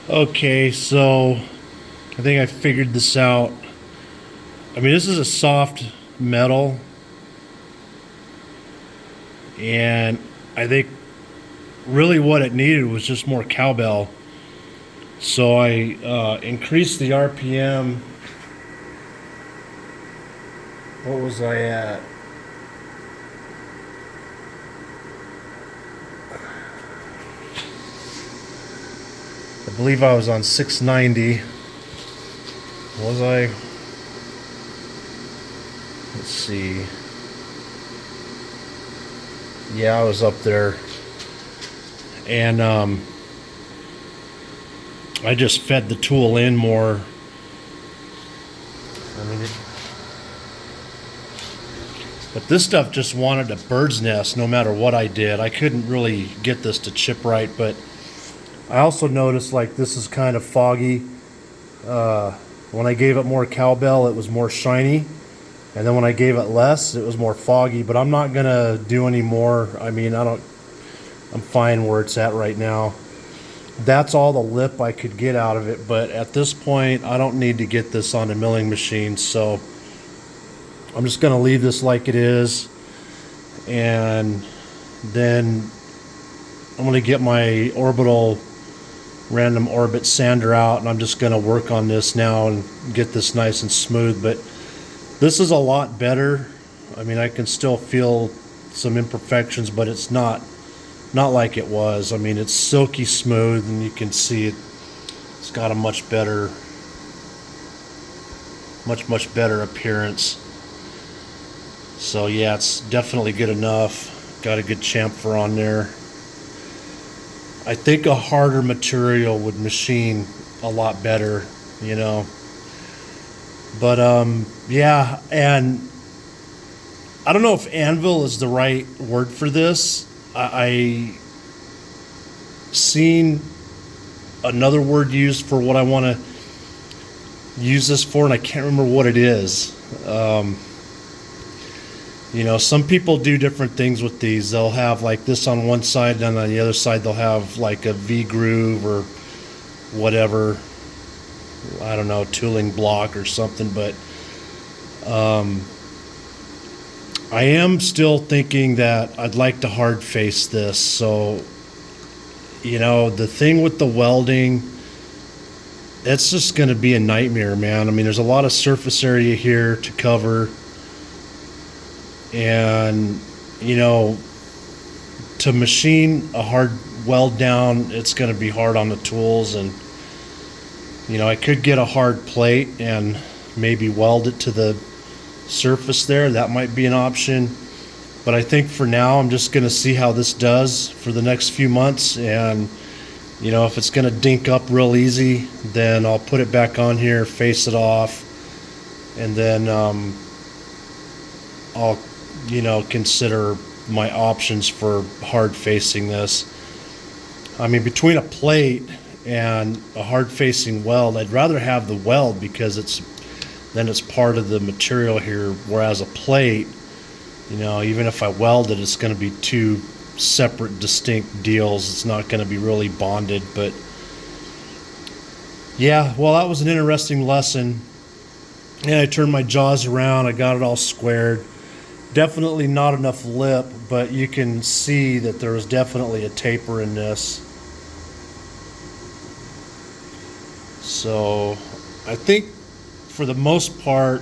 Okay, so I think I figured this out. I mean, this is a soft metal, and I think really what it needed was just more cowbell. So I increased the RPM. What was I at? I believe I was on 690. Was I? Let's see. Yeah, I was up there. And I just fed the tool in more. I mean, but this stuff just wanted a bird's nest no matter what I did. I couldn't really get this to chip right, but I also noticed like this is kind of foggy. When I gave it more cowbell, it was more shiny. And then when I gave it less, it was more foggy. But I'm not going to do any more. I mean, I'm fine where it's at right now. That's all the lip I could get out of it. But at this point, I don't need to get this on a milling machine. So I'm just going to leave this like it is. And then I'm going to get my orbital random orbit sander out, and I'm just going to work on this now and get this nice and smooth. But this is a lot better. I mean, I can still feel some imperfections, but it's not like it was. I mean, it's silky smooth, and you can see it's got a much better appearance. So yeah, it's definitely good enough. Got a good chamfer on there. I think a harder material would machine a lot better, you know. But yeah, and I don't know if anvil is the right word for this. I seen another word used for what I want to use this for, and I can't remember what it is. You know, some people do different things with these. They'll have like this on one side, and on the other side they'll have like a V groove or whatever. I don't know, tooling block or something. But I am still thinking that I'd like to hard face this. So, you know, the thing with the welding, it's just going to be a nightmare, man. I mean, there's a lot of surface area here to cover. And, you know, to machine a hard weld down, it's going to be hard on the tools. And, you know, I could get a hard plate and maybe weld it to the surface there. That might be an option. But I think for now, I'm just going to see how this does for the next few months. And, you know, if it's going to dink up real easy, then I'll put it back on here, face it off, and then I'll, you know, consider my options for hard facing this. I mean, between a plate and a hard facing weld, I'd rather have the weld because it's part of the material here, whereas a plate, you know, even if I weld it, it's going to be two separate distinct deals. It's not going to be really bonded. But yeah, well, that was an interesting lesson. And I turned my jaws around, I got it all squared. Definitely not enough lip, but you can see that there was definitely a taper in this. So I think for the most part,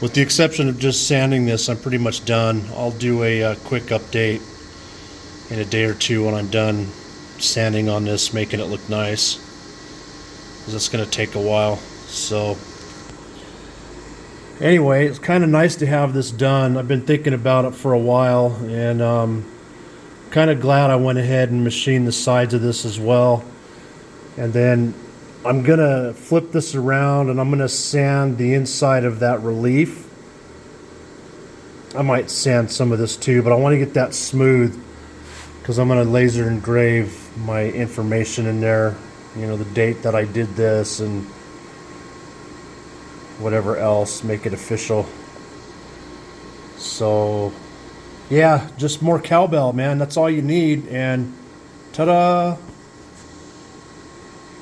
with the exception of just sanding this, I'm pretty much done. I'll do a quick update in a day or two when I'm done sanding on this, making it look nice, because it's going to take a while. So anyway, it's kind of nice to have this done. I've been thinking about it for a while, and kind of glad I went ahead and machined the sides of this as well. And then I'm going to flip this around, and I'm going to sand the inside of that relief. I might sand some of this too, but I want to get that smooth because I'm going to laser engrave my information in there. You know, the date that I did this and whatever else, make it official. So yeah, just more cowbell, man. That's all you need. And ta-da!